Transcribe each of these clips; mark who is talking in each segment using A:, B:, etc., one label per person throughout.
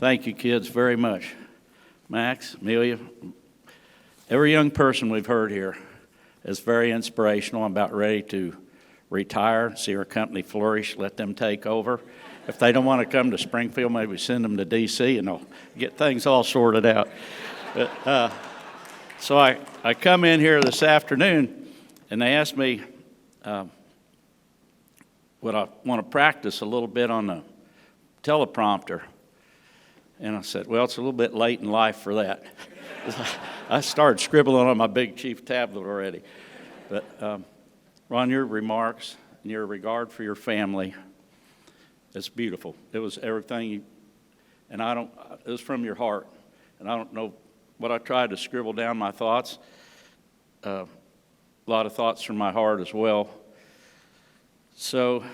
A: Thank you, kids, very much. Max, Amelia, every young person we've heard here is very inspirational. I'm about ready to retire, see our company flourish, let them take over. If they don't want to come to Springfield, maybe send them to D.C. and they'll get things all sorted out. But, so I come in here this afternoon, and they asked me would I want to practice a little bit on the teleprompter. And I said, well, it's a little bit late in life for that. I started scribbling on my Big Chief tablet already. But Ron, your remarks and your regard for your family, it's beautiful. It was everything, it was from your heart. And I don't know what I tried to scribble down my thoughts. A lot of thoughts from my heart as well. So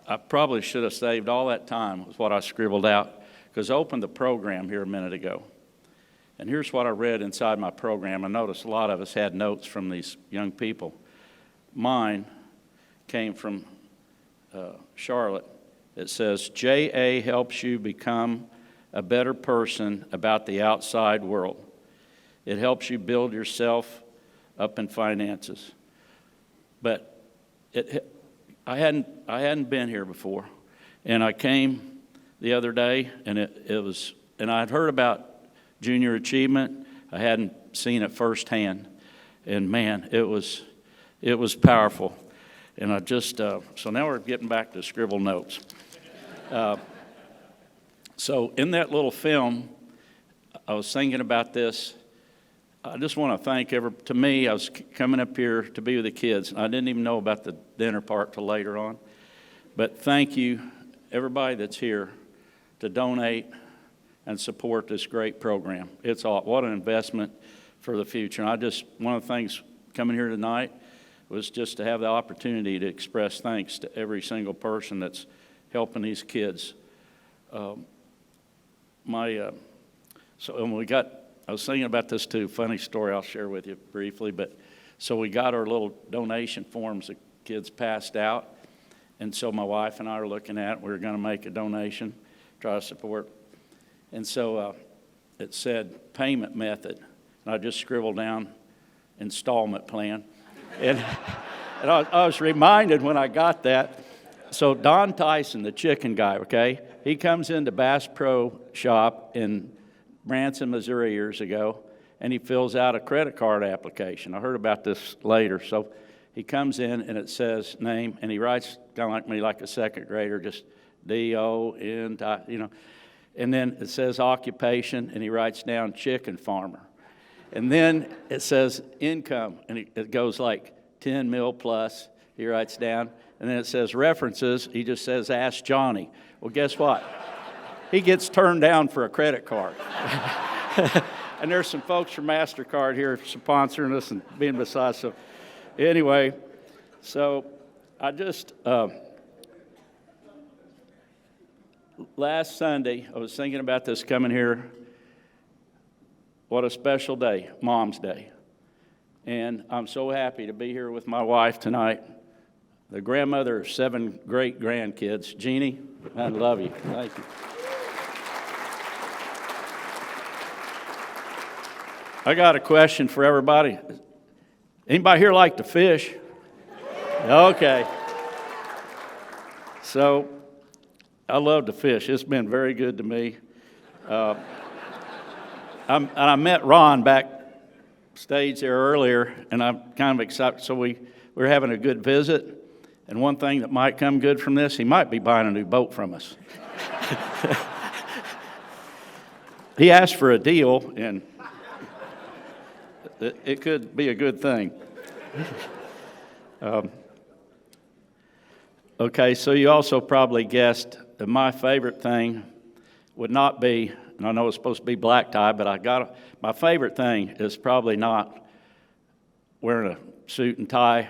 A: I probably should have saved all that time with what I scribbled out, because I opened the program here a minute ago. And here's what I read inside my program. I noticed a lot of us had notes from these young people. Mine came from Charlotte. It says, JA helps you become a better person about the outside world. It helps you build yourself up in finances. But I hadn't been here before, and I came the other day, and and I'd heard about junior achievement. I hadn't seen it firsthand, and man, it was powerful. And I just so now we're getting back to scribble notes. So in that little film, I was thinking about this. I just want to thank to me, I was coming up here to be with the kids. I didn't even know about the dinner part till later on. But thank you, everybody that's here, to donate and support this great program. What an investment for the future. And one of the things coming here tonight was just to have the opportunity to express thanks to every single person that's helping these kids. I was thinking about this too, funny story I'll share with you briefly, but so we got our little donation forms the kids passed out, and so my wife and I are looking at it. We were going to make a donation, try to support, and so it said payment method, and I just scribbled down installment plan, and I was reminded when I got that. So Don Tyson, the chicken guy, okay, he comes into Bass Pro Shop in Branson, Missouri years ago, and he fills out a credit card application. I heard about this later. So he comes in, and it says name, and he writes, kind of like me, like a second grader, just D-O-N, and then it says occupation, and he writes down chicken farmer. And then it says income, and it goes like 10 mil plus, he writes down. And then it says references, he just says ask Johnny. Well, guess what? He gets turned down for a credit card. And there's some folks from MasterCard here sponsoring us and being beside us. So anyway, so I just, last Sunday, I was thinking about this coming here. What a special day, Mom's Day. And I'm so happy to be here with my wife tonight, the grandmother of 7 great grandkids. Jeannie, I love you. Thank you. I got a question for everybody. Anybody here like to fish? Okay. So, I love to fish. It's been very good to me. I met Ron backstage there earlier, and I'm kind of excited. So we were having a good visit. And one thing that might come good from this, he might be buying a new boat from us. He asked for a deal, and it could be a good thing. Okay, so you also probably guessed that my favorite thing would not be, and I know it's supposed to be black tie, but my favorite thing is probably not wearing a suit and tie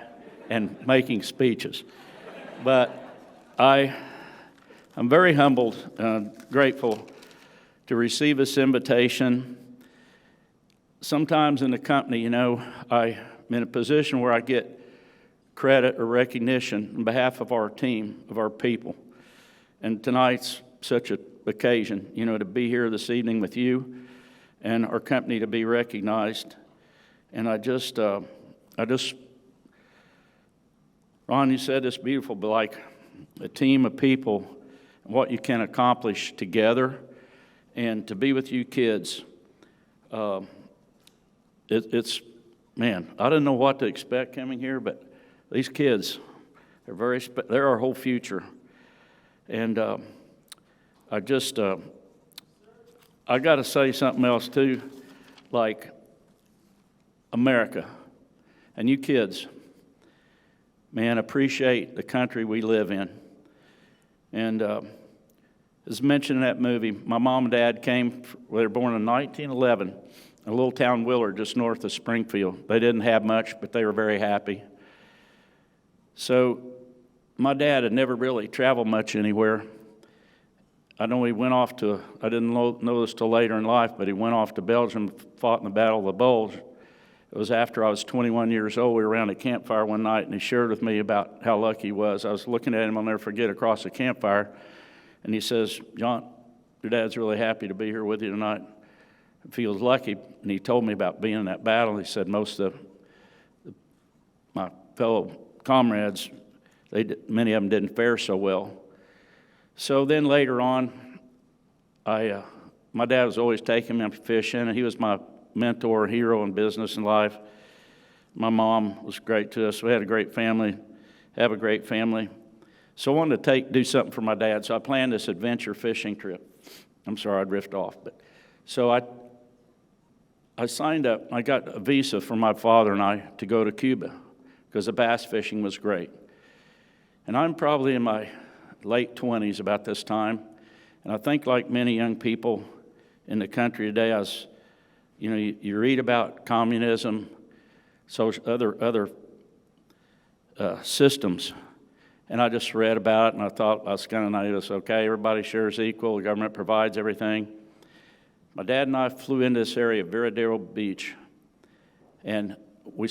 A: and making speeches. But I'm very humbled and grateful to receive this invitation. Sometimes in the company, I'm in a position where I get credit or recognition on behalf of our team, of our people. And tonight's such a occasion, to be here this evening with you and our company to be recognized. And Ron, you said this beautiful, but like a team of people, what you can accomplish together, and to be with you kids, it's, man, I didn't know what to expect coming here, but these kids, they're our whole future. And I got to say something else too, like America and you kids, man, appreciate the country we live in. And as mentioned in that movie, my mom and dad they were born in 1911, a little town, Willard, just north of Springfield. They didn't have much, but they were very happy. So my dad had never really traveled much anywhere. I know he went off to, I didn't know this till later in life, but he went off to Belgium, fought in the Battle of the Bulge. It was after I was 21 years old. We were around a campfire one night, and he shared with me about how lucky he was. I was looking at him, I'll never forget, across the campfire, and he says, "John, your dad's really happy to be here with you tonight. He feels lucky." And he told me about being in that battle. He said most of my fellow comrades, many of them didn't fare so well. So then later on, my dad was always taking me fishing, and he was my mentor, hero in business and life. My mom was great to us. We had a great family, have a great family. So I wanted to do something for my dad, so I planned this adventure fishing trip. I'm sorry, I drift off. So I signed up. I got a visa for my father and I to go to Cuba because the bass fishing was great. And I'm probably in my late 20s about this time, and I think like many young people in the country today, you read about communism, other systems, and I just read about it, and I thought I was kind of naive. Okay, everybody shares equal, the government provides everything. My dad and I flew into this area, Veradero Beach, and we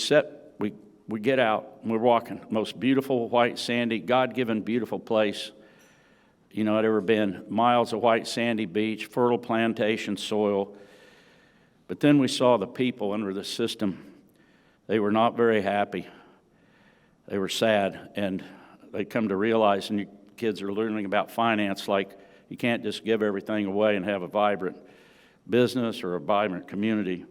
A: get out, and we're walking, most beautiful, white, sandy, God-given, beautiful place I'd ever been. Miles of white, sandy beach, fertile plantation soil. But then we saw the people under the system. They were not very happy. They were sad, and they come to realize, and you kids are learning about finance, like you can't just give everything away and have a vibrant business or a vibrant community.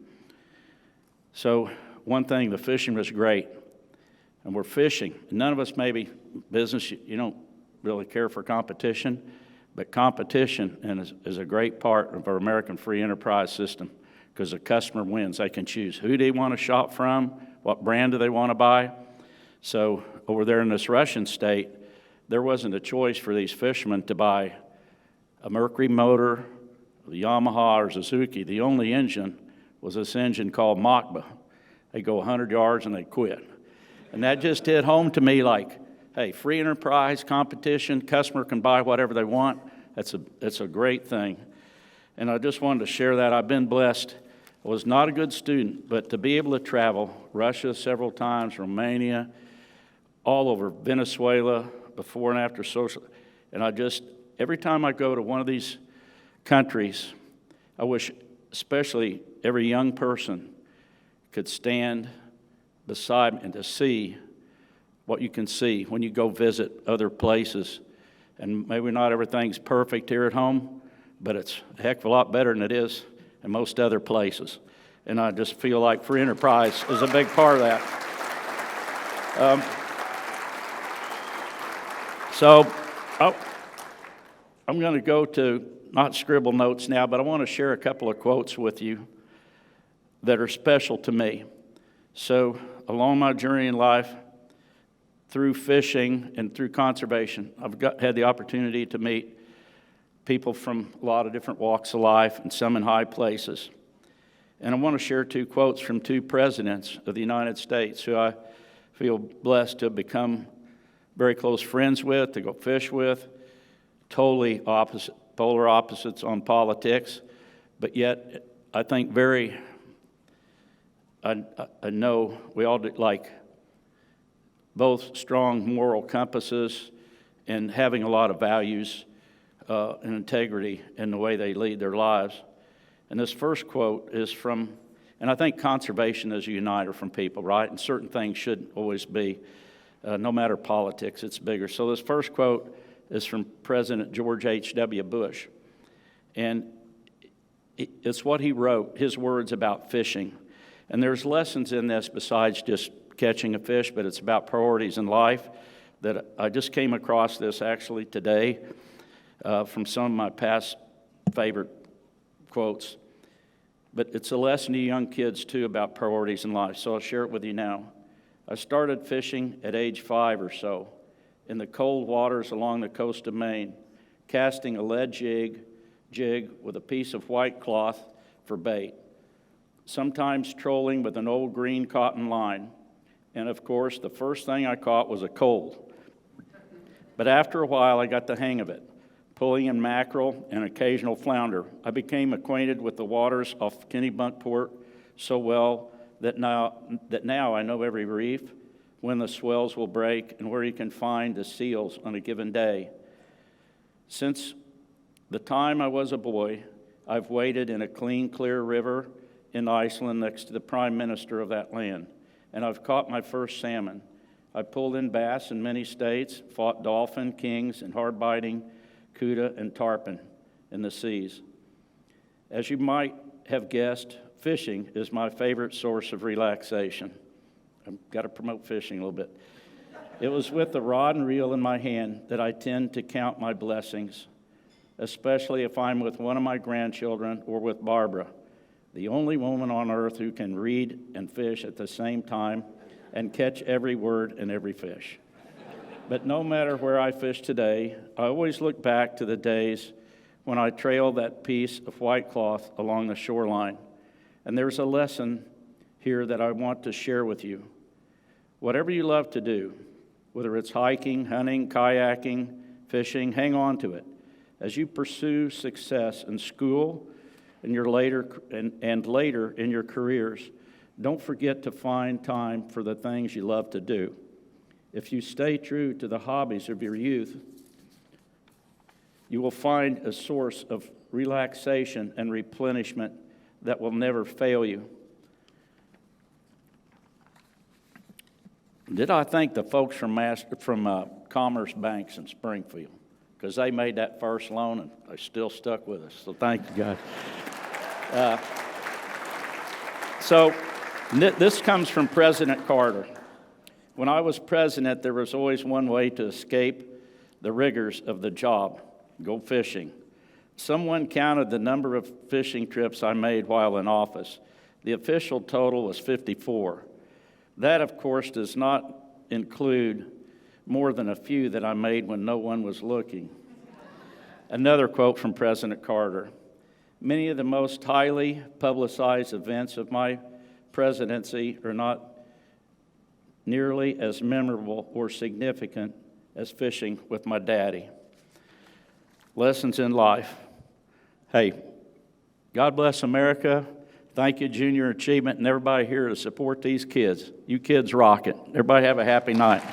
A: So one thing, the fishing was great, and we're fishing. None of us, maybe business, you don't really care for competition, but competition is a great part of our American free enterprise system because the customer wins. They can choose who they want to shop from, what brand do they want to buy. So over there in this Russian state, there wasn't a choice for these fishermen to buy a Mercury motor, the Yamaha or Suzuki. The only engine was this engine called Makba. They go 100 yards and they quit. And that just hit home to me like, hey, free enterprise, competition, customer can buy whatever they want. That's a great thing. And I just wanted to share that. I've been blessed. I was not a good student, but to be able to travel, Russia several times, Romania, all over, Venezuela, before and after social, and every time I go to one of these countries, I wish especially every young person could stand beside me and to see what you can see when you go visit other places. And maybe not everything's perfect here at home, but it's a heck of a lot better than it is in most other places. And I just feel like free enterprise is a big part of that. I'm going to go to, not scribble notes now, but I want to share a couple of quotes with you that are special to me. So along my journey in life, through fishing and through conservation, I've had the opportunity to meet people from a lot of different walks of life and some in high places. And I want to share two quotes from two presidents of the United States who I feel blessed to have become very close friends with, to go fish with, totally opposite, polar opposites on politics, but yet I think I know we all like both strong moral compasses and having a lot of values and integrity in the way they lead their lives. And this first quote is from, and I think conservation is a uniter from people, right? And certain things should always be, no matter politics, it's bigger. So this first quote is from President George H.W. Bush. And it's what he wrote, his words about fishing. And there's lessons in this besides just catching a fish, but it's about priorities in life. That I just came across this actually today from some of my past favorite quotes. But it's a lesson to young kids, too, about priorities in life. So I'll share it with you now. I started fishing at age 5 or so in the cold waters along the coast of Maine, casting a lead jig with a piece of white cloth for bait, sometimes trolling with an old green cotton line. And of course, the first thing I caught was a cold. But after a while, I got the hang of it, pulling in mackerel and occasional flounder. I became acquainted with the waters off Kennebunkport so well that now I know every reef, when the swells will break, and where you can find the seals on a given day. Since the time I was a boy, I've waded in a clean, clear river in Iceland next to the prime minister of that land, and I've caught my first salmon. I pulled in bass in many states, fought dolphin, kings, and hard-biting cuda and tarpon in the seas. As you might have guessed, fishing is my favorite source of relaxation. I've got to promote fishing a little bit. It was with the rod and reel in my hand that I tend to count my blessings, especially if I'm with one of my grandchildren or with Barbara, the only woman on earth who can read and fish at the same time and catch every word and every fish. But no matter where I fish today, I always look back to the days when I trailed that piece of white cloth along the shoreline. And there's a lesson here that I want to share with you. Whatever you love to do, whether it's hiking, hunting, kayaking, fishing, hang on to it. As you pursue success in school and later in your careers, don't forget to find time for the things you love to do. If you stay true to the hobbies of your youth, you will find a source of relaxation and replenishment that will never fail you. Did I thank the folks from Commerce Banks in Springfield? Because they made that first loan and they still stuck with us. So thank you, guys. So this comes from President Carter. When I was president, there was always one way to escape the rigors of the job: go fishing. Someone counted the number of fishing trips I made while in office. The official total was 54. That, of course, does not include more than a few that I made when no one was looking. Another quote from President Carter: many of the most highly publicized events of my presidency are not nearly as memorable or significant as fishing with my daddy. Lessons in life. Hey, God bless America. Thank you, Junior Achievement, and everybody here to support these kids. You kids rock it. Everybody have a happy night.